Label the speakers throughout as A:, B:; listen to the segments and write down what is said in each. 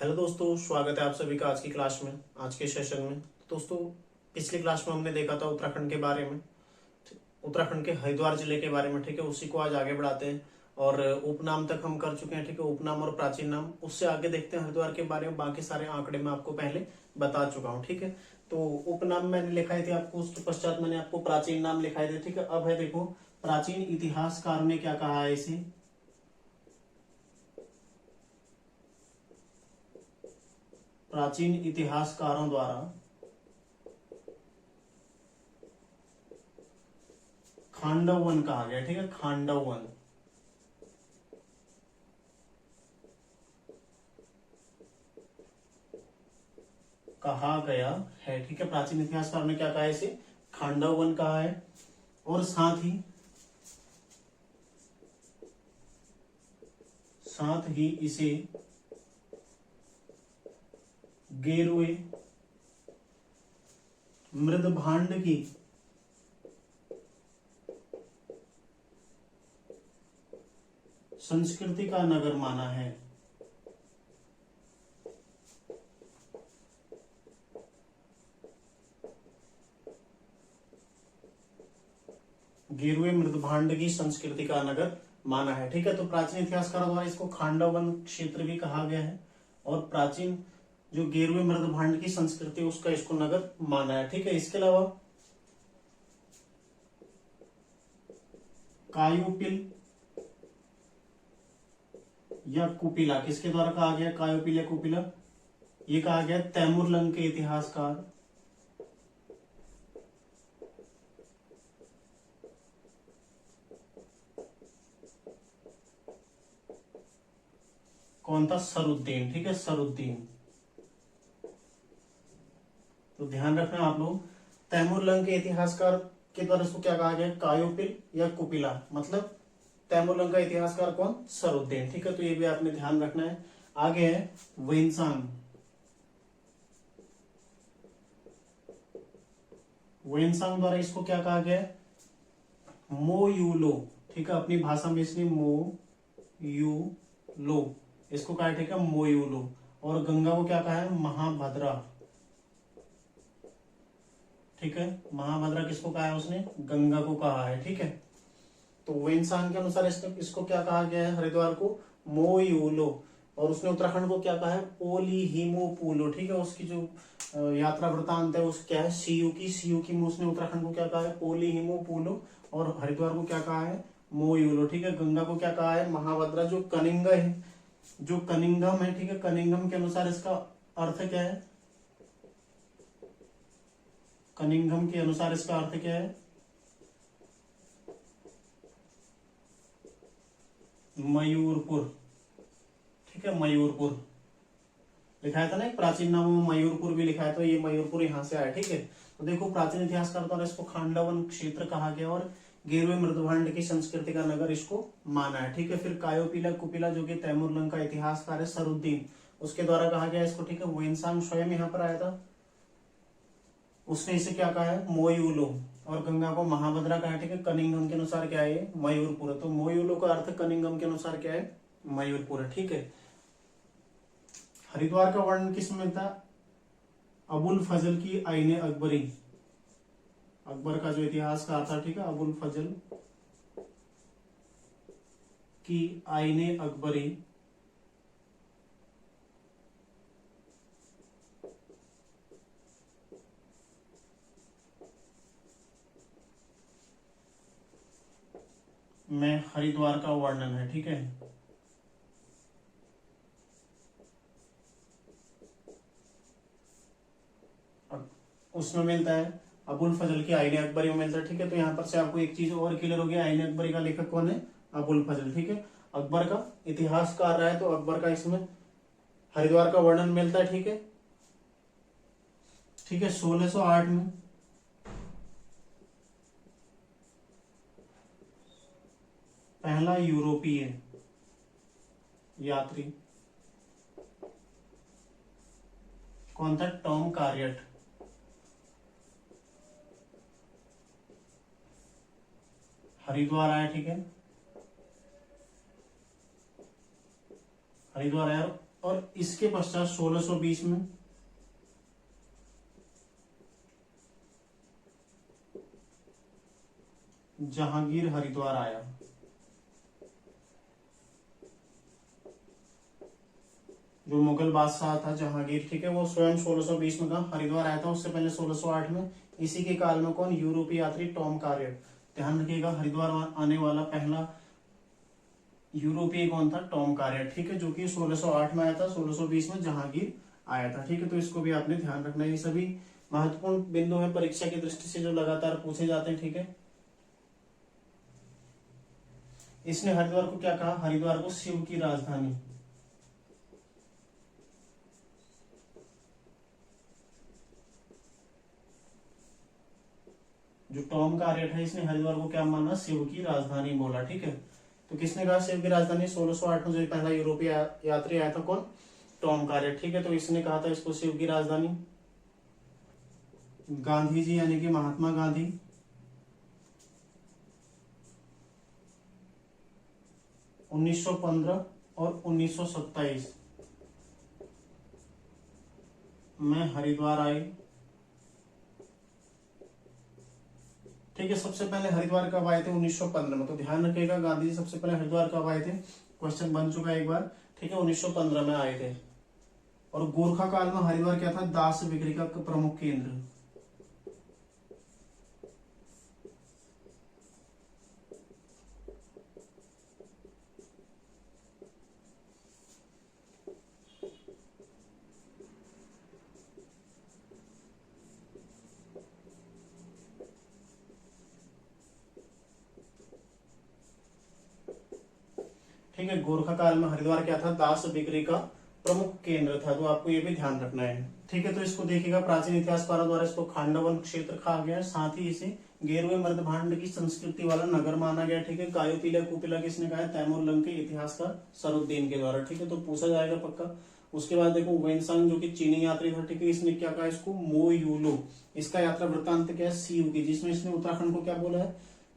A: Hello दोस्तों, स्वागत है आप सभी का आज की क्लास में, आज के सेशन में। दोस्तों, पिछली क्लास में हमने देखा था उत्तराखंड के बारे में, उत्तराखंड के हरिद्वार जिले के बारे में। ठीक है, उसी को आज आगे बढ़ाते हैं। और उपनाम तक हम कर चुके हैं। ठीक है, उपनाम और प्राचीन नाम, उससे आगे देखते हैं हरिद्वार के बारे में। बाकी सारे आंकड़े मैं आपको पहले बता चुका हूँ। ठीक है, तो उपनाम मैंने लिखाए थे आपको, उसके पश्चात मैंने आपको प्राचीन नाम लिखाए थे। ठीक है, अब है देखो, प्राचीन इतिहासकारों ने क्या कहा है इसे। प्राचीन इतिहासकारों द्वारा खांडव वन कहा गया। ठीक है, खांडव वन कहा गया है। ठीक है, प्राचीन इतिहासकारों ने क्या कहा है इसे, खांडव वन कहा है। और साथ ही इसे गेरुए मृदभांड की संस्कृति का नगर माना है। गेरुए मृदभांड की संस्कृति का नगर माना है। ठीक है, तो प्राचीन इतिहासकारों द्वारा इसको खांडव वन क्षेत्र भी कहा गया है। और प्राचीन जो गेरुए मृदभांड की संस्कृति, उसका इसको नगर माना है। ठीक है, इसके अलावा कायोपिल या कुपिला, किसके द्वारा कहा गया, कायोपिल या कुपिला, ये कहा गया तैमूरलंग के इतिहासकार कौन था, सरुद्दीन। ठीक है, सरुद्दीन। तो ध्यान रखना आप लोग, तैमूरलंग के इतिहासकार के द्वारा इसको क्या कहा गया, कायोपिल या कुपिला, मतलब तैमूरलंग का इतिहासकार कौन, सरुद्दीन। ठीक है, तो ये भी आपने ध्यान रखना है। आगे है वेनसांग। वेनसांग द्वारा इसको क्या कहा गया, मोयूलो। ठीक है, अपनी भाषा में इसने मोयूलो इसको कहा है। ठीक है, मोयूलो। और गंगा को क्या कहा है, महाभद्रा। ठीक है, महाभद्रा किसको कहा है उसने, गंगा को कहा है। ठीक है, तो वेनसांग के अनुसार इसको क्या कहा गया है, हरिद्वार को मोयूलो। और उसने उत्तराखंड को क्या कहा है, पोलीहिमोपुलो। ठीक है, उसकी जो यात्रा वृतांत है उस क्या है, सीयू की में उसने उत्तराखंड को क्या कहा है, पोलीहिमोपुलो। और हरिद्वार को क्या कहा है, मोयूलो। ठीक है, गंगा को क्या कहा है, महाभद्रा। जो कनिंगा है, जो कनिंगम है, ठीक है, कनिंगम के अनुसार इसका अर्थ क्या है, कनिंगम के अनुसार इसका अर्थ क्या है, मयूरपुर। ठीक है, मयूरपुर लिखाया था ना, एक प्राचीन नाम में मयूरपुर भी लिखा है, तो ये मयूरपुर यहां से आया। ठीक है, तो देखो, प्राचीन इतिहासकार द्वारा इसको खांडवन क्षेत्र कहा गया और गेरुए मृदभांड की संस्कृति का नगर इसको माना है। ठीक है, फिर कायोपिला कुपिला जो कि तैमूरलंग का इतिहासकार है सरुद्दीन, उसके द्वारा कहा गया इसको। ठीक है, वेनसांग स्वयं यहाँ पर आया था, उसने इसे क्या कहा है, मोयूलो। और गंगा को महाभद्रा कहा है। ठीक है, कनिंगम के अनुसार क्या है, मयूरपुर। तो मोयूलो का अर्थ कनिंगम के अनुसार क्या है, मयूरपुर है। ठीक है, हरिद्वार का वर्णन किस में मिलता है, अबुल फजल की आईने अकबरी, अकबर का जो इतिहासकार था। ठीक है, अबुल फजल की आईने अकबरी में हरिद्वार का वर्णन है। ठीक है, उसमें मिलता है, अबुल फजल की आईने अकबरी में मिलता है। ठीक है, तो यहाँ पर से आपको एक चीज और क्लियर हो गया, आईने अकबरी का लेखक कौन है, अबुल फजल। ठीक है, अकबर का इतिहासकार रहा है, तो अकबर का इसमें हरिद्वार का वर्णन मिलता है। ठीक है, ठीक है, 1608 में पहला यूरोपीय यात्री कौन था, टॉम कार्यट। हरिद्वार आया। ठीक है, हरिद्वार आया, और इसके पश्चात 1620 में जहांगीर हरिद्वार आया। जो मुगल बादशाह था जहांगीर, ठीक है, वो स्वयं 1620 में कहा हरिद्वार आया था। उससे पहले 1608 में इसी के काल में कौन, यूरोपीय यात्री टॉम कार्यट। ध्यान रखिएगा, हरिद्वार आने वाला पहला यूरोपीय कौन था, टॉम कार्यट, ठीक है, जो कि 1608 में आया था, 1620 में जहांगीर आया था। ठीक है, तो इसको भी आपने ध्यान रखना है। ये सभी महत्वपूर्ण बिंदु है परीक्षा की दृष्टि से जो लगातार पूछे जाते हैं। ठीक है, इसने हरिद्वार को क्या कहा, हरिद्वार को शिव की राजधानी। जो टॉम कार्यट है इसने हरिद्वार को क्या माना, शिव की राजधानी बोला। ठीक है, तो किसने कहा शिव की राजधानी, 1608 में जो पहला यूरोपीय यात्री आया था कौन, टॉम कार्यट। ठीक है, तो इसने कहा था इसको शिव की राजधानी। गांधी जी यानी कि महात्मा गांधी 1915 और 1927 में हरिद्वार आए। ठीक है, सबसे पहले हरिद्वार कब आए थे, 1915 में। तो ध्यान रखिएगा, गांधी जी सबसे पहले हरिद्वार कब आए थे, क्वेश्चन बन चुका है एक बार। ठीक है, 1915 में आए थे। और गोरखा काल में हरिद्वार क्या था, दास बिक्री का प्रमुख केंद्र। ठीक है, गोरखा काल में हरिद्वार क्या था, दास बिक्री का प्रमुख केंद्र था। तो आपको ये भी ध्यान रखना है। ठीक है, तो इसको देखिएगा, प्राचीन इतिहासकारों द्वारा इसको खांडवन क्षेत्र कहा गया है। साथ ही इसे गेरुए मर्दभांड की संस्कृति वाला नगर माना गया। ठीक है, कायोपिला कुपिला किसने कहा है, तैमूर के इतिहासकार सरुद्दीन के द्वारा। ठीक है, तो पूछा जाएगा पक्का। उसके बाद देखो वेनसांग जो कि चीनी यात्री था। ठीक है, इसने क्या कहा, इसको मोयूलो। इसका यात्रा वृत्तांत क्या है, सीयू की, जिसमें इसने उत्तराखंड को क्या बोला है,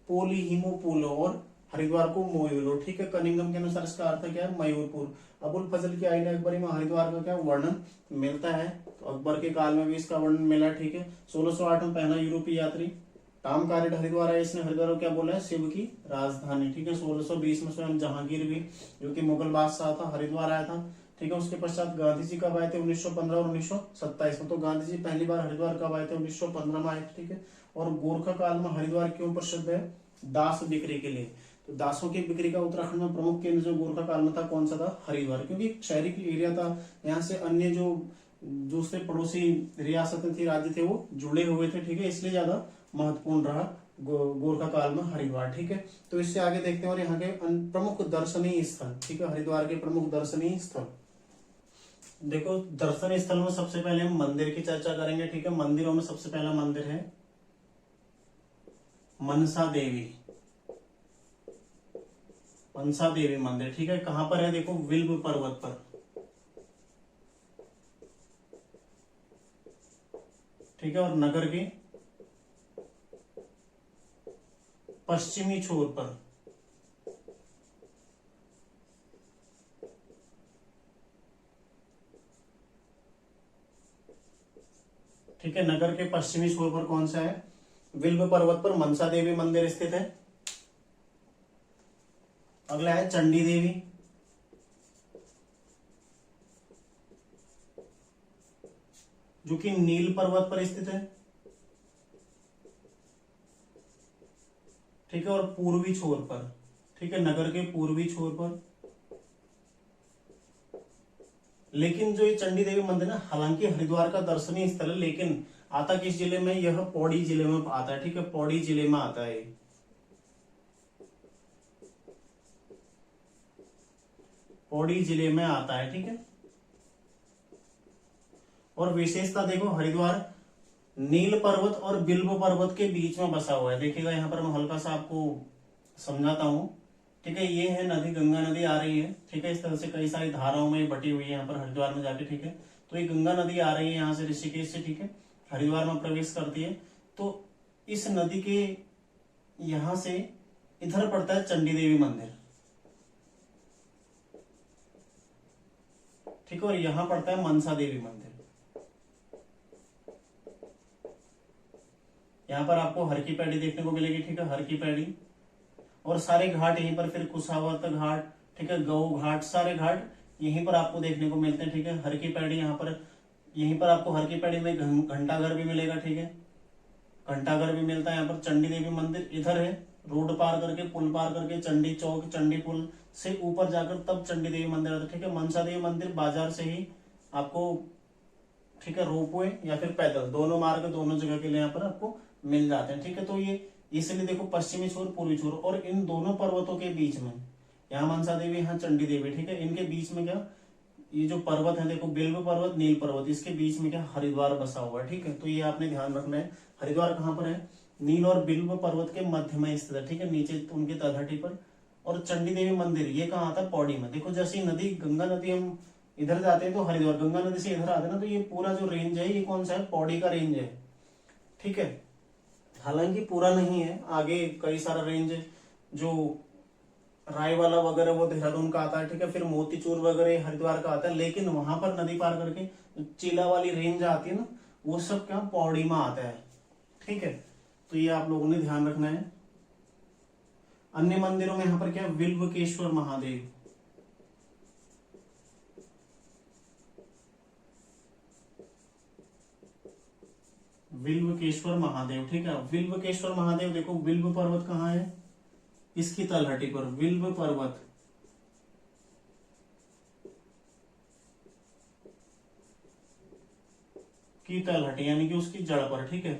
A: पोलीहिमोपोलो, और हरिद्वार को मोयूलो। ठीक है, कनिंगम के अनुसार इसका अर्थ क्या है, मयूरपुर। अबुल फजल की आईन अकबरी में हरिद्वार का क्या वर्णन मिलता है, तो अकबर के काल में भी इसका वर्णन मिला। ठीक है, 1608 में पहला यूरोपीय यात्री टॉम कार्यट हरिद्वार आया। इसने हरिद्वार को क्या बोला है, शिव की राजधानी। ठीक है, 1620 में स्वयं जहांगीर भी, जो कि मुगल बादशाह था, हरिद्वार आया था। ठीक है, उसके पश्चात गांधी जी कब आए थे, 1915 और 1927 में। तो गांधी जी पहली बार हरिद्वार कब आए थे, 1915 में आए थे। ठीक है, और गोरखा काल में हरिद्वार क्यों प्रसिद्ध है, दास बिक्री के लिए। तो दासों की बिक्री का उत्तराखंड में प्रमुख केंद्र जो गोरखा काल में था, कौन सा था, हरिद्वार। क्योंकि शहरी एरिया था, यहाँ से अन्य जो दूसरे पड़ोसी रियासतें थी, राज्य थे, वो जुड़े हुए थे। ठीक है, इसलिए ज्यादा महत्वपूर्ण रहा गोरखा काल में हरिद्वार। ठीक है, तो इससे आगे देखते हैं और यहाँ के प्रमुख दर्शनीय स्थल। ठीक है, हरिद्वार के प्रमुख दर्शनीय स्थल देखो। दर्शनीय स्थल में सबसे पहले हम मंदिर की चर्चा करेंगे। ठीक है, मंदिरों में सबसे पहला मंदिर है मनसा देवी। मनसा देवी मंदिर, ठीक है, कहां पर है, देखो विल्भ पर्वत पर। ठीक है, और नगर के पश्चिमी छोर पर। ठीक है, नगर के पश्चिमी छोर पर कौन सा है, विल्भ पर्वत पर मनसा देवी मंदिर स्थित है। अगला है चंडी देवी। जो कि नील पर्वत पर स्थित है। ठीक है, और पूर्वी छोर पर। ठीक है, नगर के पूर्वी छोर पर। लेकिन जो ये चंडी देवी मंदिर ना, हालांकि हरिद्वार का दर्शनीय स्थल है, लेकिन आता किस जिले में, यह पौड़ी जिले में आता है। ठीक है, पौड़ी जिले में आता है, पौड़ी जिले में आता है। ठीक है, और विशेषता देखो, हरिद्वार नील पर्वत और बिल्व पर्वत के बीच में बसा हुआ है। देखिएगा, यहाँ पर मैं हल्का सा आपको समझाता हूँ। ठीक है, ये है नदी, गंगा नदी आ रही है। ठीक है, इस तरह से कई सारी धाराओं में बटी हुई है यहाँ पर हरिद्वार में जाके। ठीक है, तो ये गंगा नदी आ रही है यहाँ से ऋषिकेश से। ठीक है, हरिद्वार में प्रवेश करती है। तो इस नदी के यहां से इधर पड़ता है चंडी देवी मंदिर। ठीक है। और यहाँ पड़ता है मनसा देवी मंदिर। यहाँ पर आपको हर की पैड़ी देखने को मिलेगी, ठीक है, हर की पैड़ी। और सारे घाट यहीं पर, फिर कुशावर्त घाट, ठीक है, गौ घाट, सारे घाट यहीं पर आपको देखने को मिलते हैं, ठीक है। हर की पैड़ी यहाँ पर, यहीं पर आपको हर की पैड़ी में घंटाघर भी मिलेगा, ठीक है, घंटाघर भी मिलता है। यहाँ पर चंडी देवी मंदिर इधर है, रोड पार करके, पुल पार करके, चंडी चौक, चंडी पुल से ऊपर जाकर तब चंडी देवी मंदिर आता है, ठीक है। मनसा देवी मंदिर बाजार से ही आपको, ठीक है, रोपवे या फिर पैदल, दोनों मार्ग, दोनों जगह के लिए यहाँ पर आपको मिल जाते हैं, ठीक है। तो ये इसलिए देखो पश्चिमी छोर, पूर्वी छोर, और इन दोनों पर्वतों के बीच में, यहाँ मनसा देवी, यहाँ चंडी देवी, ठीक है, इनके बीच में क्या, ये जो पर्वत है देखो, बिल्व पर्वत, नील पर्वत, इसके बीच में क्या, हरिद्वार बसा हुआ है, ठीक है। तो ये आपने ध्यान रखना है। हरिद्वार कहाँ पर है, नील और बिल्व पर्वत के मध्य में स्थित है, ठीक है, नीचे उनके तलहटी पर। और चंडी देवी मंदिर ये कहाँ आता है, पौड़ी में। देखो जैसे नदी, गंगा नदी, हम इधर जाते हैं तो हरिद्वार, गंगा नदी से इधर आते हैं ना, तो ये पूरा जो रेंज है ये कौन सा है, पौड़ी का रेंज है, ठीक है। हालांकि पूरा नहीं है, आगे कई सारा रेंज है, जो रायवाला वगैरह वो देहरादून का आता है, ठीक है, फिर मोतीचूर वगैरह हरिद्वार का आता है, लेकिन वहां पर नदी पार करके चिला वाली रेंज आती है ना, वो सब क्या पौड़ी में आता है, ठीक है। तो ये आप लोगों ने ध्यान रखना है। अन्य मंदिरों में यहाँ पर क्या, विल्वकेश्वर महादेव, विल्वकेश्वर महादेव, ठीक है। विल्वकेश्वर महादेव देखो, विल्व पर्वत कहाँ है, इसकी तलहटी पर, विल्व पर्वत की तलहटी, यानी कि उसकी जड़ पर, ठीक है,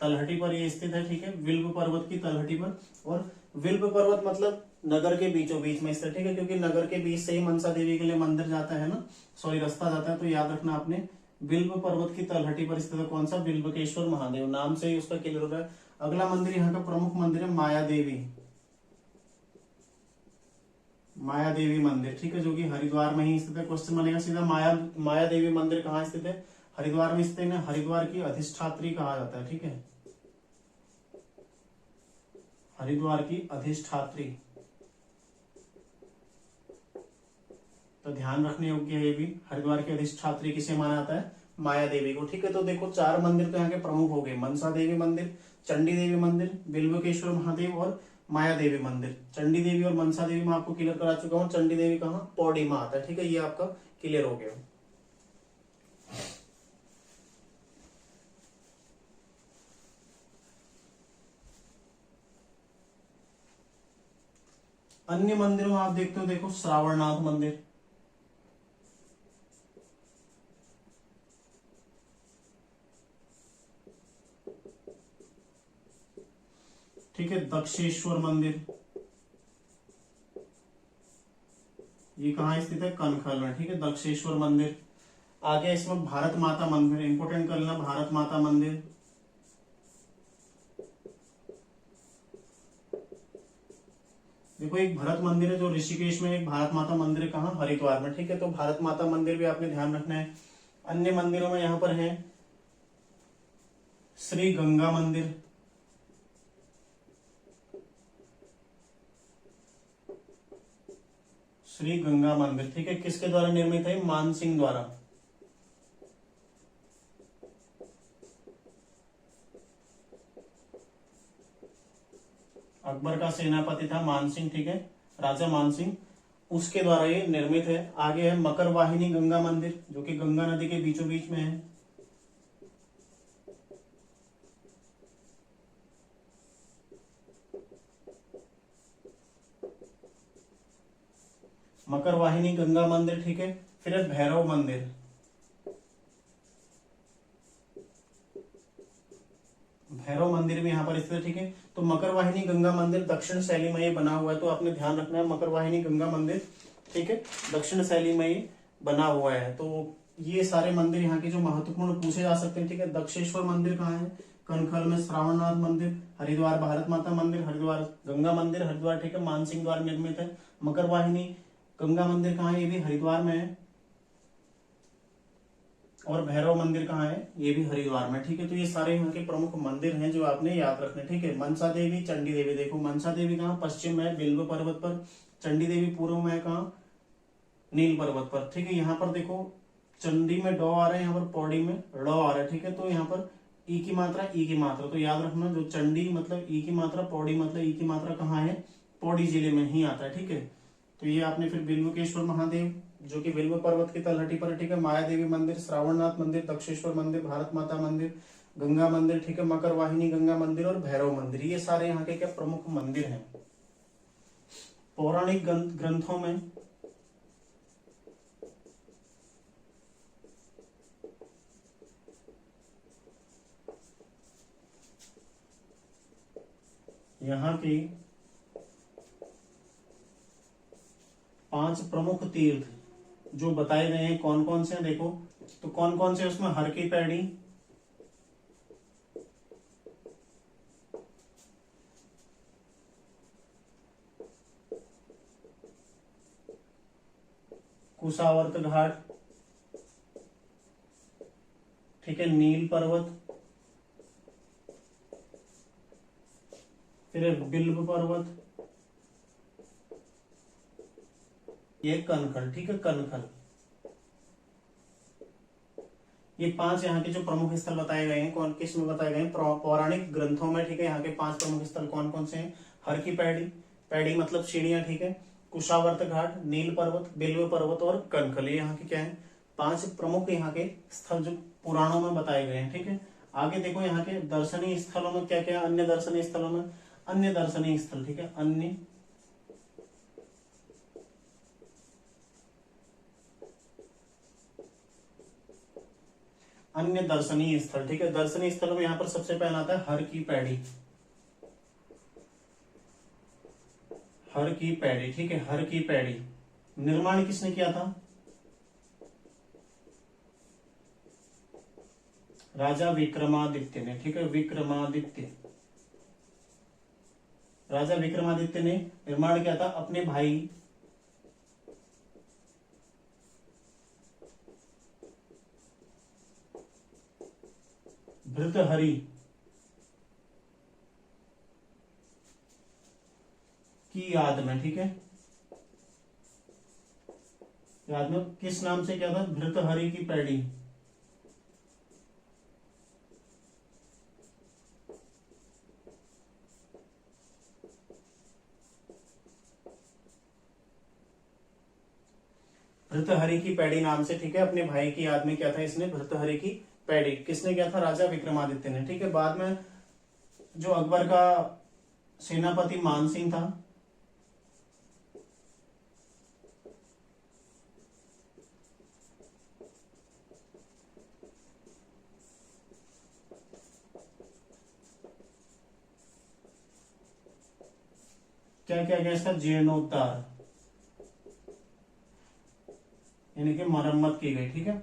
A: तलहटी पर ये स्थित है, ठीक है, विल्व पर्वत की तलहटी पर। और विल्व पर्वत मतलब नगर के बीचों बीच में स्थित, ठीक है, क्योंकि नगर के बीच से ही मनसा देवी के लिए मंदिर जाता है ना, सॉरी रास्ता जाता है, तो याद रखना आपने, बिल्व पर्वत की तलहटी पर स्थित है कौन सा, बिल्वकेश्वर महादेव, नाम से ही उसका क्लियर हो रहा है। अगला मंदिर यहाँ का प्रमुख मंदिर है माया देवी, माया देवी मंदिर, ठीक है, जो कि हरिद्वार में ही स्थित है। क्वेश्चन बनेगा सीधा, माया देवी मंदिर कहाँ स्थित है, हरिद्वार में स्थित है। हरिद्वार की अधिष्ठात्री कहा जाता है, ठीक है, हरिद्वार की अधिष्ठात्री। तो ध्यान रखने योग्य है ये भी, हरिद्वार की अधिष्ठात्री किसे माना जाता है, माया देवी को, ठीक है। तो देखो चार मंदिर तो यहाँ के प्रमुख हो गए, मनसा देवी मंदिर, चंडी देवी मंदिर, बिल्वकेश्वर महादेव और माया देवी मंदिर। चंडी देवी और मनसा देवी मैं आपको क्लियर करा चुका हूँ। चंडी देवी कहाँ, पौड़ी में आता है, ठीक है, ये आपका क्लियर हो गया। अन्य मंदिरों में आप देखते हो, देखो श्रावणनाथ मंदिर, ठीक है, दक्षेश्वर मंदिर, ये कहाँ स्थित है, कनखल में, ठीक है, दक्षेश्वर मंदिर। आगे इसमें भारत माता मंदिर, इंपोर्टेंट कर लेना, भारत माता मंदिर, देखो एक भरत मंदिर है जो ऋषिकेश में, एक भारत माता मंदिर है कहाँ, हरिद्वार में, ठीक है। तो भारत माता मंदिर भी आपने ध्यान रखना है। अन्य मंदिरों में यहाँ पर है श्री गंगा मंदिर, श्री गंगा मंदिर, ठीक है, किसके द्वारा निर्मित है, मान सिंह द्वारा, अकबर का सेनापति था मानसिंह, ठीक है, राजा मानसिंह, उसके द्वारा ये निर्मित है। आगे है मकर वाहिनी गंगा मंदिर, जो कि गंगा नदी के बीचों बीच में है, मकर वाहिनी गंगा मंदिर, ठीक है। फिर है भैरव मंदिर, भैरव मंदिर भी यहाँ पर स्थित है, ठीक है। तो मकर वाहिनी गंगा मंदिर दक्षिण शैली में ये बना हुआ है, तो आपने ध्यान रखना है, मकर वाहिनी गंगा मंदिर, ठीक है, दक्षिण शैली में ये बना हुआ है। तो ये सारे मंदिर यहाँ के जो महत्वपूर्ण पूछे जा सकते हैं, ठीक है। दक्षेश्वर मंदिर कहाँ है, कनखल में। श्रावणनाथ मंदिर, हरिद्वार भारत माता मंदिर, हरिद्वार गंगा मंदिर, हरिद्वार, ठीक है, मानसिंह द्वारा निर्मित है। मकर वाहिनी गंगा मंदिर कहाँ है, ये भी हरिद्वार में है। और भैरव मंदिर कहाँ है, ये भी हरिद्वार में, ठीक है। तो ये सारे यहाँ के प्रमुख मंदिर हैं जो आपने याद रखने, ठीक है। मनसा देवी, चंडी देवी, देखो मनसा देवी कहाँ, पश्चिम में, बिल्व पर्वत पर। चंडी देवी पूर्व में, कहाँ, नील पर्वत पर, ठीक है। यहाँ पर देखो चंडी में डॉ आ रहा है, यहाँ पर पौड़ी में ड़ आ रहा है, ठीक है। तो यहाँ पर ई की मात्रा, तो याद रखना जो चंडी मतलब ई की मात्रा, पौड़ी मतलब ई की मात्रा कहाँ है, पौड़ी जिले में ही आता है, ठीक है। तो ये आपने फिर बिल्वकेश्वर महादेव जो कि बिल्व पर्वत की तलहटी पर, ठीक है। माया देवी मंदिर, श्रावणनाथ मंदिर, दक्षेश्वर मंदिर, भारत माता मंदिर, गंगा मंदिर, ठीक है। मकर वाहिनी गंगा मंदिर और भैरव मंदिर, ये सारे यहाँ के क्या प्रमुख मंदिर हैं। पौराणिक ग्रंथों में यहाँ के 5 प्रमुख तीर्थ जो बताए गए हैं कौन कौन से हैं, देखो तो कौन कौन से उसमें हर की पैड़ी, कुशावर्त घाट, ठीक है, नील पर्वत, फिर बिल्व पर्वत, ये कनखल, ठीक है, कनखल। ये 5 यहाँ के जो प्रमुख स्थल बताए गए हैं, कौन किस में बताए गए हैं, पौराणिक ग्रंथों में, ठीक है। यहाँ के 5 प्रमुख स्थल कौन कौन से हैं, हर की पैड़ी, पैड़ी मतलब सीढ़ियां, ठीक है, कुशावर्त घाट, नील पर्वत, बिल्व पर्वत और कनखल, ये यहाँ के क्या है 5 प्रमुख यहाँ के स्थल जो पुराणों में बताए गए हैं, ठीक है। आगे देखो यहाँ के दर्शनीय स्थलों में क्या क्या, अन्य दर्शनीय स्थलों में, अन्य दर्शनीय स्थल, ठीक है, अन्य दर्शनीय स्थल, ठीक है। दर्शनीय स्थलों में यहाँ पर सबसे पहला आता है हर की पैड़ी, हर की पैड़ी, ठीक है, हर की पैड़ी निर्माण किसने किया था, राजा विक्रमादित्य ने, ठीक है, विक्रमादित्य, राजा विक्रमादित्य ने निर्माण किया था अपने भाई भृतहरि की याद में, ठीक है, याद में किस नाम से क्या था, भृतहरि की पैड़ी, भृतहरि की पैड़ी नाम से, ठीक है, अपने भाई की याद में क्या था इसने, भृतहरि की पैड़ी किसने किया था, राजा विक्रमादित्य ने, ठीक है। बाद में जो अकबर का सेनापति मानसिंह था, क्या क्या गया इसका, जीर्णोद्धार यानी कि मरम्मत की गई, ठीक है।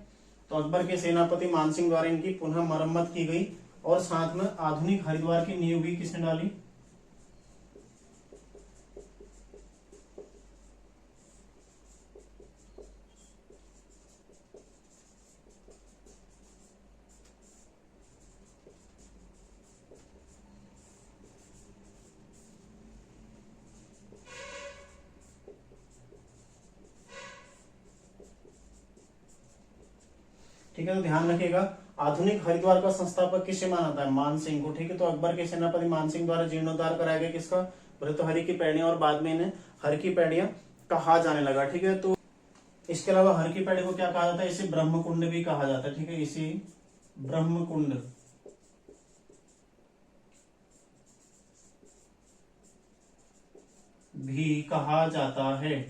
A: तो अकबर के सेनापति मानसिंह द्वारा इनकी पुनः मरम्मत की गई और साथ में आधुनिक हरिद्वार की नींव भी किसने डाली, ठीक है। तो ध्यान रखिएगा आधुनिक हरिद्वार का संस्थापक किसे माना जाता है, मानसिंह को, ठीक है। तो अकबर के सेनापति मानसिंह द्वारा जीर्णोद्धार कराया गया किसका, भृतहरि की पैड़ियां, और बाद में इन्हें हर की पैड़ियां कहा जाने लगा, ठीक है। तो इसके अलावा हर की पैड़ी को क्या कहा जाता है, इसे ब्रह्मकुंड भी कहा जाता है, ठीक है, इसे ब्रह्मकुंड भी कहा जाता है,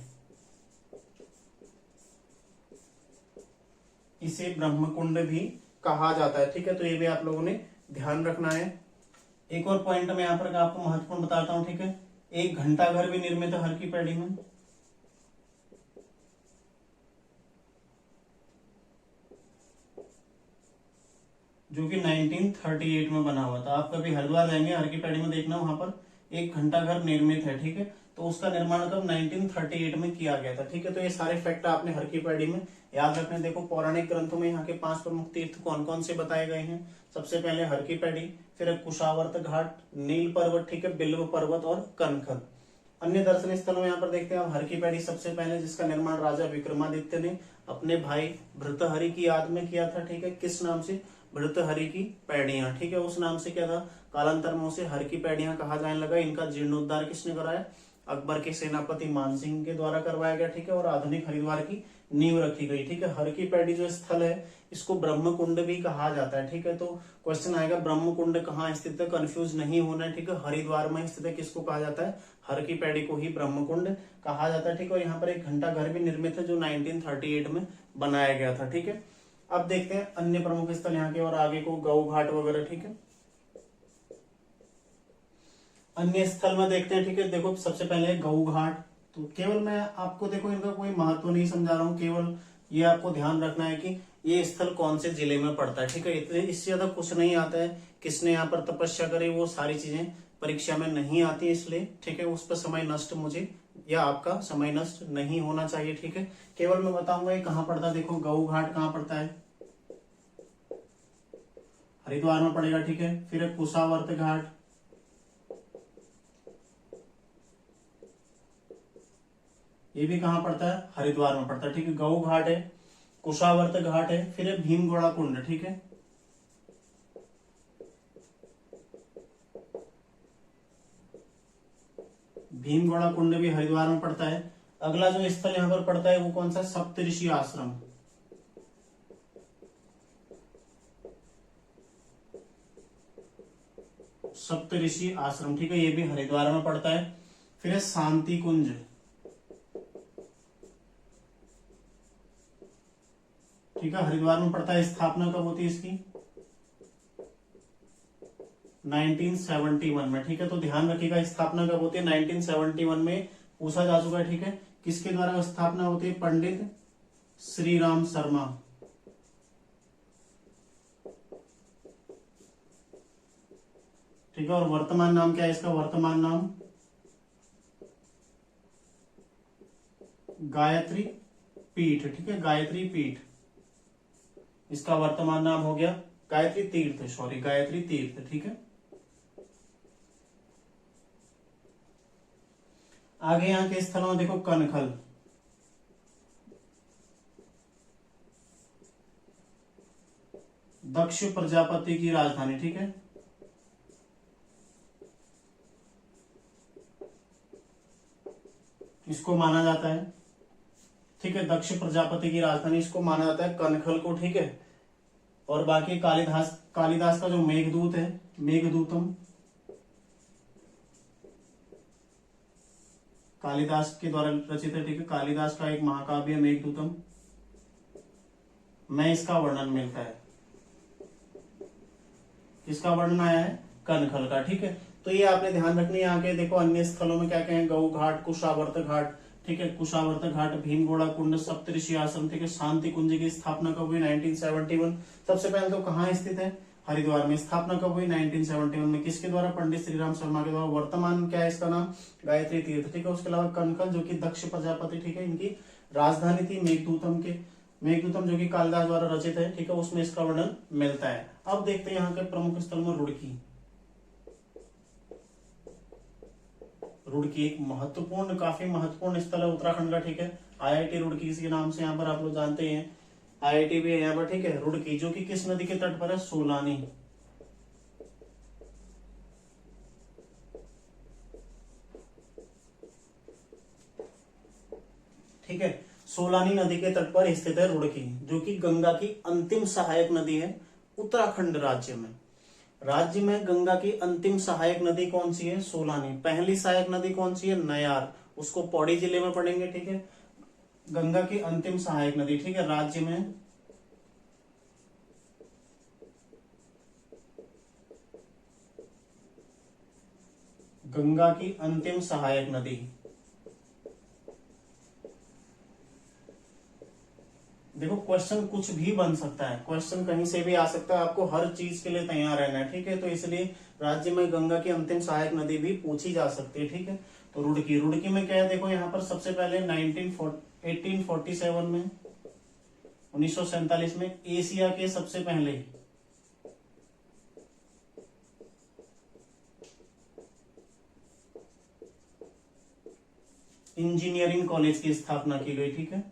A: इसे ब्रह्मकुंड भी कहा जाता है, ठीक है। तो ये भी आप लोगों ने ध्यान रखना है। एक और पॉइंट मैं यहाँ पर आपको महत्वपूर्ण बताता हूं, ठीक है। एक घंटा घर भी निर्मित है हर की पैड़ी में, जो कि 1938 में बना हुआ था। आप कभी हरिद्वार जाएंगे हर की पैड़ी में देखना, वहां पर एक घंटा घर निर्मित है, ठीक है। तो उसका निर्माण कब 1938 में किया गया था, ठीक है। तो ये सारे फैक्ट आपने हर की पैड़ी में याद रखने। देखो पौराणिक ग्रंथों में यहाँ के 5 प्रमुख तीर्थ कौन कौन से बताए गए हैं, सबसे पहले हर की पैड़ी, फिर कुशावर्त घाट, नील पर्वत, ठीक है, बिल्व पर्वत और कनखल। अन्य दर्शन स्थलों में यहाँ पर देखते हैं हर की पैड़ी सबसे पहले, जिसका निर्माण राजा विक्रमादित्य ने अपने भाई भर्तृहरि की याद में किया था। ठीक है, किस नाम से? भर्तृहरि की पैड़ियां। ठीक है, उस नाम से क्या था? कालांतर में उसे हर की पैड़ियां कहा जाने लगा। इनका जीर्णोद्धार किसने कराया? अकबर के सेनापति मानसिंह के द्वारा करवाया गया। ठीक है, और आधुनिक हरिद्वार की नींव रखी गई। ठीक है, हर की पैड़ी जो स्थल है इसको ब्रह्म कुंड भी कहा जाता है। ठीक है, तो क्वेश्चन आएगा ब्रह्म कुंड कहाँ स्थित है, कंफ्यूज नहीं होना है। ठीक है, हरिद्वार में स्थित है। किसको कहा जाता है? हर की पैड़ी को ही ब्रह्म कुंड कहा जाता है। ठीक है, और यहाँ पर एक घंटा घर भी निर्मित है जो 1938 में बनाया गया था। ठीक है, अब देखते हैं अन्य प्रमुख स्थल यहाँ के और आगे को, गौ घाट वगैरह। ठीक है, अन्य स्थल में देखते हैं। ठीक है, देखो सबसे पहले गौ घाट। तो केवल मैं आपको देखो इनका कोई महत्व नहीं समझा रहा हूँ, केवल ये आपको ध्यान रखना है कि ये स्थल कौन से जिले में पड़ता है। ठीक है, इतने इससे ज्यादा कुछ नहीं आता है। किसने यहाँ पर तपस्या करी वो सारी चीजें परीक्षा में नहीं आती, इसलिए ठीक है उस पर समय नष्ट मुझे या आपका समय नष्ट नहीं होना चाहिए। ठीक है, केवल मैं बताऊंगा ये कहाँ पड़ता है। देखो गौ घाट कहाँ पड़ता है? हरिद्वार में पड़ेगा। ठीक है, फिर कुशावर्त घाट, ये भी कहाँ पड़ता है? हरिद्वार में पड़ता है। ठीक है, गौ घाट है, कुशावर्त घाट है, फिर है भीमगोड़ा कुंड। ठीक है, भीमगोड़ा कुंड भी हरिद्वार में पड़ता है। अगला जो स्थल यहाँ पर पड़ता है वो कौन सा? सप्तऋषि आश्रम। सप्तऋषि आश्रम, ठीक है, ये भी हरिद्वार में पड़ता है। फिर है शांति कुंज, ठीक है, हरिद्वार में पड़ता है। स्थापना कब होती है इसकी? 1971 में। ठीक है, तो ध्यान रखिएगा स्थापना कब होती है? 1971 में पूछा जा चुका है। ठीक है, किसके द्वारा स्थापना होती है? पंडित श्री राम शर्मा। ठीक है, और वर्तमान नाम क्या है इसका? वर्तमान नाम गायत्री पीठ। ठीक है, गायत्री पीठ इसका वर्तमान नाम हो गया। गायत्री तीर्थ, सॉरी गायत्री तीर्थ। ठीक है, आगे यहाँ के स्थलों में देखो कनखल, दक्ष प्रजापति की राजधानी। ठीक है, इसको माना जाता है। ठीक है, दक्ष प्रजापति की राजधानी इसको माना जाता है कनखल को। ठीक है, और बाकी कालिदास कालिदास का जो मेघदूत है, मेघदूतम, कालिदास के द्वारा रचित है। ठीक है, कालिदास का एक महाकाव्य मेघदूतम में इसका वर्णन मिलता है। किसका वर्णन आया है? कनखल का। ठीक है, तो ये आपने ध्यान रखनी है। आगे देखो अन्य स्थलों में क्या क्या है? गौ घाट, कुशावर्त घाट। ठीक है, कुशावर्त घाट, भीमगोड़ा कुंड, सप्तऋषि आश्रम। ठीक है, शांति कुंज की स्थापना कब हुई? 1971। सबसे पहले तो कहाँ स्थित है? हरिद्वार में। स्थापना कब हुई? 1971 में। किसके द्वारा? पंडित श्रीराम शर्मा के द्वारा। वर्तमान क्या है इसका नाम? गायत्री तीर्थ। ठीक है, उसके अलावा कनखल जो कि दक्ष प्रजापति, ठीक है, इनकी राजधानी थी। मेघदूतम जो कि कालिदास द्वारा रचित है। ठीक है, उसमें इसका वर्णन मिलता है। अब देखते हैं यहाँ के प्रमुख स्थल में रुड़की। रुड़की एक महत्वपूर्ण, काफी महत्वपूर्ण स्थल है उत्तराखंड का। ठीक है, आईआईटी रुड़की के नाम से यहाँ पर आप लोग जानते हैं, आईआईटी भी है यहाँ पर। ठीक है, रुड़की जो कि किस नदी के तट पर है? सोलानी। ठीक है, सोलानी नदी के तट पर स्थित है रुड़की, जो कि गंगा की अंतिम सहायक नदी है उत्तराखंड राज्य में। राज्य में गंगा की अंतिम सहायक नदी कौन सी है? सोलानी। पहली सहायक नदी कौन सी है? नयार, उसको पौड़ी जिले में पढ़ेंगे। ठीक है, गंगा की अंतिम सहायक नदी। ठीक है, राज्य में गंगा की अंतिम सहायक नदी। देखो क्वेश्चन कुछ भी बन सकता है, क्वेश्चन कहीं से भी आ सकता है, आपको हर चीज के लिए तैयार रहना है। ठीक है, तो इसलिए राज्य में गंगा की अंतिम सहायक नदी भी पूछी जा सकती है। ठीक है, तो रुड़की, रुड़की में क्या है? देखो यहाँ पर सबसे पहले 1847 में, 1947 में एशिया के सबसे पहले इंजीनियरिंग कॉलेज की स्थापना की गई, ठीक है।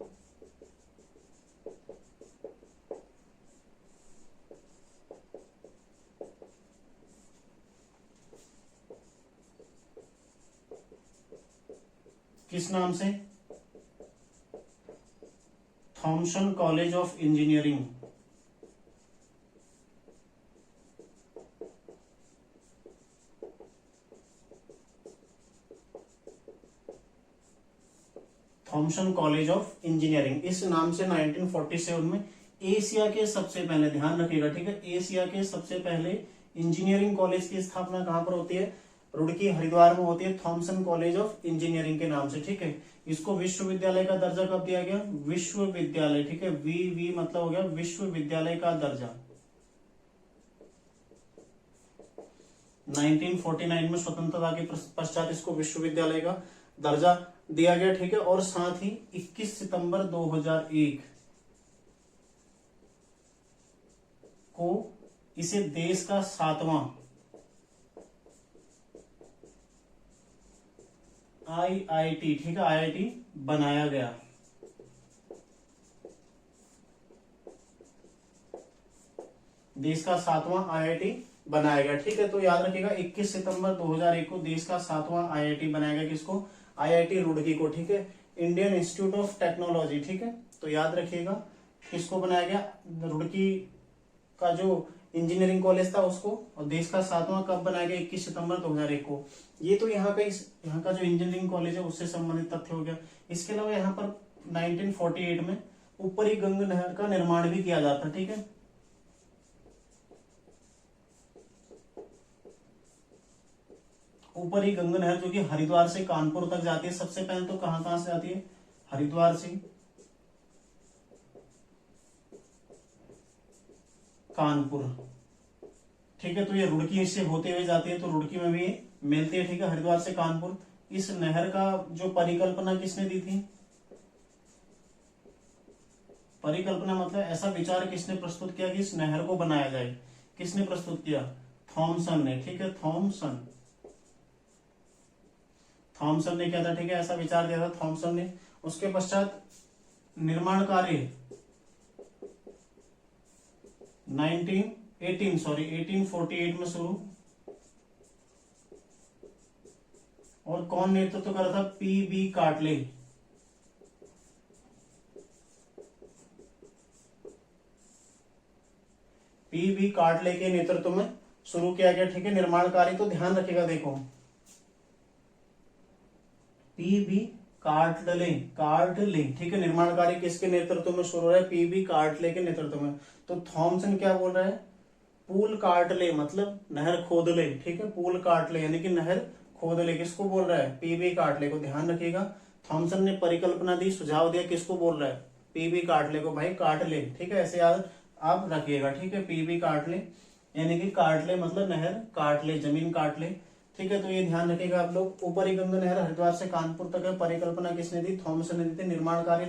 A: किस नाम से? Thomson college of engineering. Thomson college of engineering, इस नाम से 1947 में एशिया के सबसे पहले, ध्यान रखिएगा, ठीक है, एशिया के सबसे पहले इंजीनियरिंग कॉलेज की स्थापना कहां पर होती है? रुड़की हरिद्वार में होती है, थॉमसन कॉलेज ऑफ इंजीनियरिंग के नाम से, ठीक है। इसको विश्वविद्यालय का दर्जा कब दिया गया? विश्वविद्यालय, ठीक है, वी मतलब हो गया विश्वविद्यालय का दर्जा। 1949 में स्वतंत्रता के पश्चात इसको विश्वविद्यालय का दर्जा दिया गया, ठीक है। और साथ ही 21 सितंबर 2001 को इसे देश का 7वां आईआईटी, ठीक है, आईआईटी बनाया गया। देश का 7वां आईआईटी बनाया गया, ठीक है। तो याद रखिएगा 21 सितंबर 2001 को देश का 7वां आईआईटी बनाया गया। किसको? आईआईटी रुड़की को, ठीक है, इंडियन इंस्टीट्यूट ऑफ टेक्नोलॉजी, ठीक है। तो याद रखिएगा किसको बनाया गया? रुड़की का जो इंजीनियरिंग कॉलेज था उसको। और देश का 7वां कब बनाया गया? 21 सितंबर 2001 को। ये तो यहाँ का जो इंजीनियरिंग कॉलेज है उससे संबंधित तथ्य हो गया। इसके अलावा यहाँ पर 1948 में ऊपरी गंग नहर का निर्माण भी किया जाता, ठीक है। ऊपरी गंग नहर जो कि हरिद्वार से कानपुर तक जाती है। सबसे पहले तो कहां से जाती है? हरिद्वार से कानपुर, ठीक है। तो ये रुड़की से होते हुए जाती है, तो रुड़की में भी मिलती है, ठीक है, हरिद्वार से कानपुर। इस नहर का जो परिकल्पना किसने दी थी? परिकल्पना मतलब ऐसा विचार किसने प्रस्तुत किया कि इस नहर को बनाया जाए? किसने प्रस्तुत किया? थॉमसन ने, ठीक है, थॉमसन ने किया था, ठीक है, ऐसा विचार दिया था थॉमसन ने। उसके पश्चात निर्माण कार्य 1848 में शुरू। और कौन नेतृत्व कर रहा था? पीबी कार्टले। पीबी कार्टले के नेतृत्व में शुरू किया गया, ठीक है, निर्माण कार्य। तो ध्यान रखिएगा, देखो पीबी कार्टले, ठीक है, निर्माण कार्य किसके नेतृत्व में शुरू हो रहा है? पीबी कार्टले के नेतृत्व में। तो थॉमसन क्या बोल रहा है? पूल कार्टले मतलब नहर खोद ले, ठीक है, पूल कार्टले यानी कि नहर खोद ले। किसको बोल रहा है? पीबी कार्टले को। ध्यान रखिएगा, थॉमसन ने परिकल्पना दी, सुझाव दिया, किसको बोल रहा है? पीबी कार्टले को, भाई कार्टले, ठीक है, ऐसे याद आप रखिएगा, ठीक है, पीबी कार्टले यानी कि कार्टले मतलब नहर काट ले, जमीन काट ले, ठीक है। तो ये ध्यान रखिएगा आप लोग। ऊपरी गंगा नहर हरिद्वार से कानपुर तक है, परिकल्पना किसने दी? थॉमसन ने दी थी। निर्माण कार्य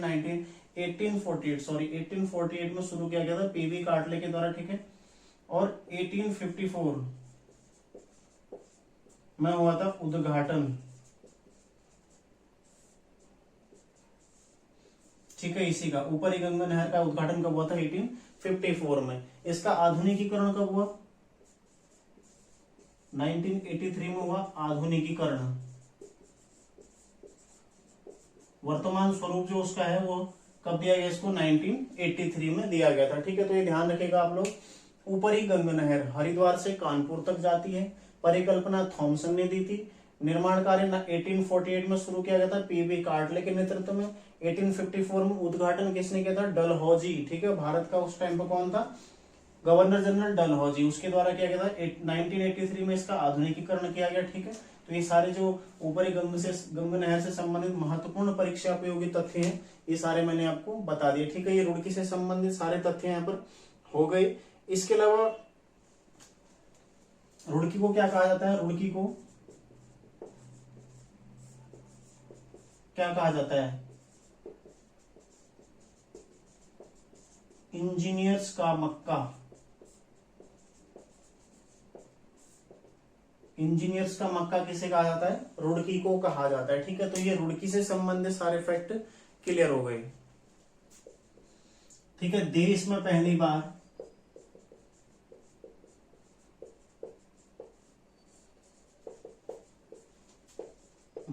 A: 1848 में शुरू किया गया था पीबी कार्टले के द्वारा, ठीक है। और 1854 में हुआ था उद्घाटन, ठीक है, इसी का ऊपरी गंगा नहर का उद्घाटन कब हुआ था? 1854 में। इसका आधुनिकीकरण कब हुआ? 1983 में हुआ आधुनिकीकरण। वर्तमान स्वरूप जो उसका है वो कब दिया गया? इसको 1983 में दिया गया था, ठीक है। तो ये ध्यान रखेगा आप लोग। ऊपरी गंगा नहर हरिद्वार से कानपुर तक जाती है, परिकल्पना थॉमसन ने दी थी। निर्माण कार्य 1848 में शुरू किया गया था पीबी कार्टले के नेतृत्व में। 1854 में उद्घाटन किसने किया था? डलहौजी, ठीक है, भारत का उस टाइम पर कौन था? गवर्नर जनरल डलहौजी, उसके द्वारा किया गया था। 1983 में इसका आधुनिकीकरण किया गया, ठीक है। तो ये सारे जो ऊपरी गंगा नहर से संबंधित महत्वपूर्ण परीक्षा उपयोगी तथ्य हैं, ये सारे मैंने आपको बता दिए, ठीक है। ये रुड़की से संबंधित सारे तथ्य यहाँ पर हो गए। इसके अलावा रुड़की को क्या कहा जाता है? रुड़की को क्या कहा जाता है? इंजीनियर्स का मक्का। इंजीनियर्स का मक्का किसे कहा जाता है? रुड़की को कहा जाता है। ठीक है, तो ये रुड़की से संबंधित सारे फैक्ट क्लियर हो गए। ठीक है, देश में पहली बार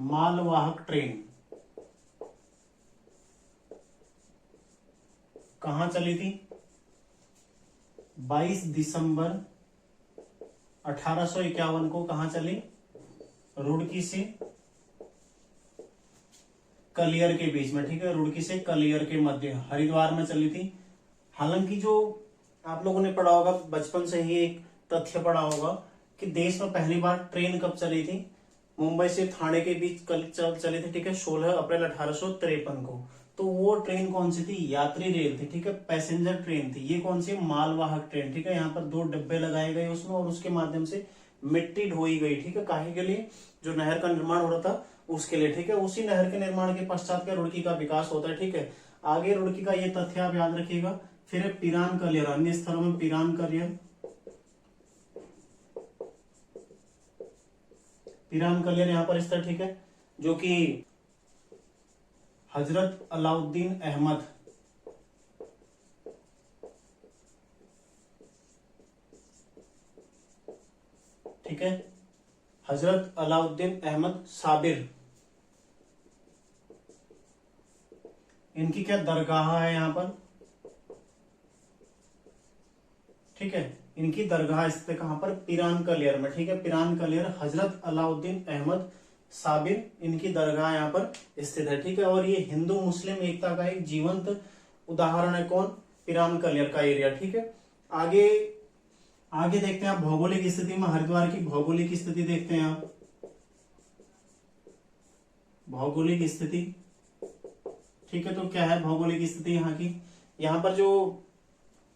A: मालवाहक ट्रेन कहां चली थी? 22 दिसंबर 1851 को कहां चली? रुड़की से कलियर के बीच में। ठीक है, रुड़की से कलियर के मध्य हरिद्वार में चली थी। हालांकि जो आप लोगों ने पढ़ा होगा बचपन से ही एक तथ्य पढ़ा होगा कि देश में पहली बार ट्रेन कब चली थी? मुंबई से थाने के बीच चली थी। ठीक है, 16 अप्रैल 1853 को। तो वो ट्रेन कौन सी थी? यात्री रेल थी। ठीक है, पैसेंजर ट्रेन थी। ये कौन सी? मालवाहक ट्रेन। ठीक है, यहाँ पर 2 डिब्बे लगाए गए उसमें और उसके माध्यम से मिट्टी ढोई गई। ठीक है, काहे के लिए? जो नहर का निर्माण हो रहा था उसके लिए। ठीक है, उसी नहर के निर्माण के पश्चात क्या रुड़की का विकास होता है। ठीक है, आगे रुड़की का ये तथ्य आप याद रखिएगा। फिर है पिरान कलियर, अन्य स्थलों में पिरान कलियर। पिरान कलियर यहाँ पर स्थित। ठीक है, जो कि हजरत अलाउद्दीन अहमद ठीक है, हजरत अलाउद्दीन अहमद साबिर, इनकी क्या दरगाह है यहाँ पर? ठीक है, इनकी दरगाह स्थित है कहां पर? पिरान कलियर में। ठीक है, पिरान कलियर, हजरत अलाउद्दीन अहमद साबिर, इनकी दरगाह यहाँ पर स्थित है। ठीक है, और ये हिंदू मुस्लिम एकता का एक जीवंत उदाहरण है। कौन? पिरान कलियर का एरिया। ठीक है, आगे आगे देखते हैं आप भौगोलिक स्थिति में हरिद्वार की भौगोलिक स्थिति देखते हैं आप। भौगोलिक स्थिति, ठीक है, तो क्या है भौगोलिक स्थिति यहाँ की? यहाँ पर जो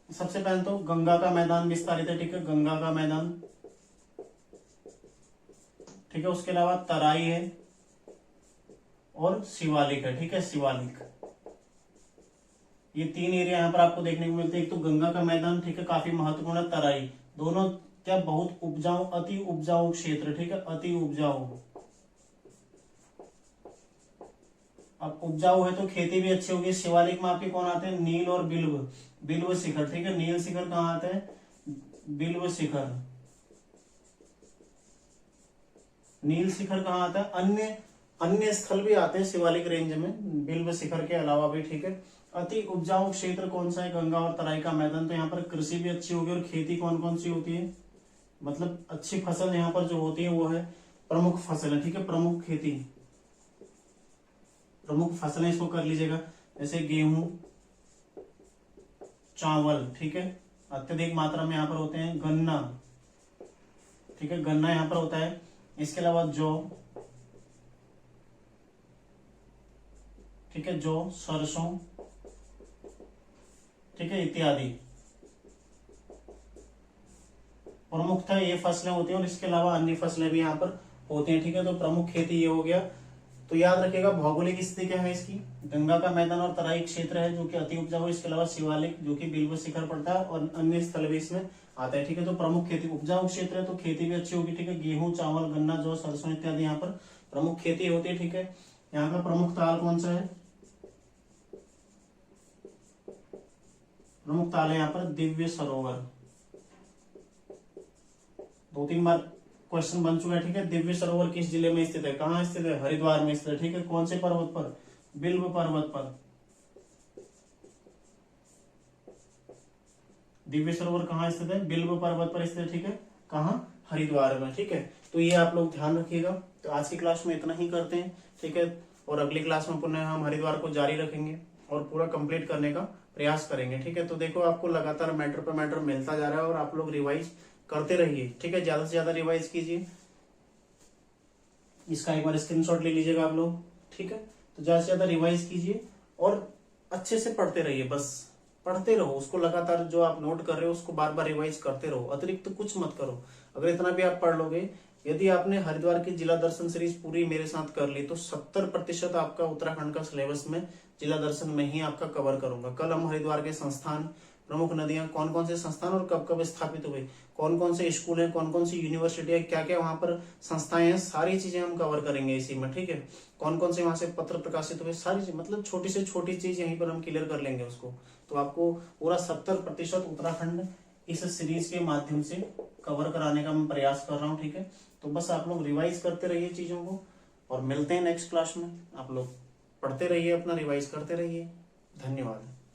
A: सबसे पहले तो गंगा का मैदान विस्तारित है। ठीक है, गंगा का मैदान। ठीक है, उसके अलावा तराई है और शिवालिक है। ठीक है, शिवालिक, ये 3 एरिया यहाँ पर आपको देखने को मिलते हैं। एक तो गंगा का मैदान, ठीक है, काफी महत्वपूर्ण है। तराई, दोनों क्या बहुत उपजाऊ, अति उपजाऊ क्षेत्र। ठीक है, अति उपजाऊ। अब उपजाऊ है तो खेती भी अच्छी होगी। शिवालिक में आपके कौन आते हैं? नील और बिल्व, बिल्व शिखर। ठीक है, नील शिखर कहाँ आते हैं? बिल्व शिखर। नील शिखर कहाँ आता है? अन्य अन्य स्थल भी आते हैं शिवालिक रेंज में, बिल्व शिखर के अलावा भी। ठीक है, अति उपजाऊ क्षेत्र कौन सा है? गंगा और तराई का मैदान। तो यहाँ पर कृषि भी अच्छी होगी और खेती कौन कौन सी होती है? मतलब अच्छी फसल यहाँ पर जो होती है वो है प्रमुख फसल है। ठीक है, प्रमुख खेती, प्रमुख फसलें इसको कर लीजिएगा, जैसे गेहूं, चावल। ठीक है, अत्यधिक मात्रा में यहाँ पर होते हैं। गन्ना, ठीक है, गन्ना यहाँ पर होता है। इसके अलावा जौ, ठीक है, जौ, सरसों, ठीक है, इत्यादि प्रमुखतः ये फसलें होती हैं और इसके अलावा अन्य फसलें भी यहाँ पर होती हैं। ठीक है, तो प्रमुख खेती ये हो गया। तो याद रखिएगा भौगोलिक स्थिति क्या है इसकी? गंगा का मैदान और तराई क्षेत्र है जो कि अति उपजाऊ है। इसके अलावा शिवालिक जो कि बिल्व शिखर पड़ता है और अन्य स्थल भी इसमें आता है। ठीक है, तो प्रमुख खेती, उपजाऊ क्षेत्र है तो खेती भी अच्छी होगी। ठीक है, गेहूं, चावल, गन्ना, जौ, सरसों इत्यादि यहाँ पर प्रमुख खेती होती है। ठीक है, यहाँ का प्रमुख ताल कौन सा है? प्रमुख ताल है यहाँ पर दिव्य सरोवर। 2-3 बार क्वेश्चन बन चुका है। ठीक है, दिव्य सरोवर किस जिले में स्थित है? कहाँ स्थित है? हरिद्वार में स्थित है। ठीक है, कौन से पर्वत पर? बिल्व पर्वत पर। दिव्य सरोवर कहाँ स्थित है? बिल्व पर्वत पर स्थित है। ठीक है, कहाँ? हरिद्वार में। ठीक है, तो ये आप लोग ध्यान रखिएगा। तो आज की क्लास में इतना ही करते हैं। ठीक है, और अगली क्लास में पुनः हम हरिद्वार को जारी रखेंगे और पूरा कंप्लीट करने का प्रयास करेंगे। ठीक है, तो देखो आपको लगातार मैटर पे मैटर मिलता जा रहा है और आप लोग रिवाइज करते रहिए। ठीक है, ज्यादा से ज्यादा रिवाइज कीजिए। इसका एक बार स्क्रीनशॉट ले लीजिएगा आप लोग। ठीक है, तो ज्यादा से ज्यादा रिवाइज कीजिए और अच्छे से पढ़ते रहिए। बस पढ़ते रहो उसको, लगातार जो आप नोट कर रहे हो उसको बार बार रिवाइज करते रहो, अतिरिक्त तो कुछ मत करो। अगर इतना भी आप पढ़ लोगे, यदि आपने हरिद्वार की जिला दर्शन सीरीज पूरी मेरे साथ कर ली तो 70% आपका उत्तराखंड का सिलेबस में जिला दर्शन में ही आपका कवर करूंगा। कल हम हरिद्वार के संस्थान, प्रमुख नदियां, कौन कौन से संस्थान और कब कब स्थापित हुए, कौन कौन से स्कूल हैं, कौन कौन सी यूनिवर्सिटी है, क्या क्या वहां पर संस्थाएं हैं, सारी चीजें हम कवर करेंगे इसी में, ठीक है। कौन कौन से वहां से पत्र प्रकाशित हुए, सारी चीज, मतलब छोटी से छोटी चीज यहीं पर हम क्लियर कर लेंगे उसको। तो आपको पूरा 70% उत्तराखंड इस सीरीज के माध्यम से कवर कराने का मैं प्रयास कर रहा हूँ, ठीक है। तो बस आप लोग रिवाइज करते रहिए चीजों को, और मिलते हैं नेक्स्ट क्लास में। आप लोग पढ़ते रहिए, अपना रिवाइज करते रहिए। धन्यवाद।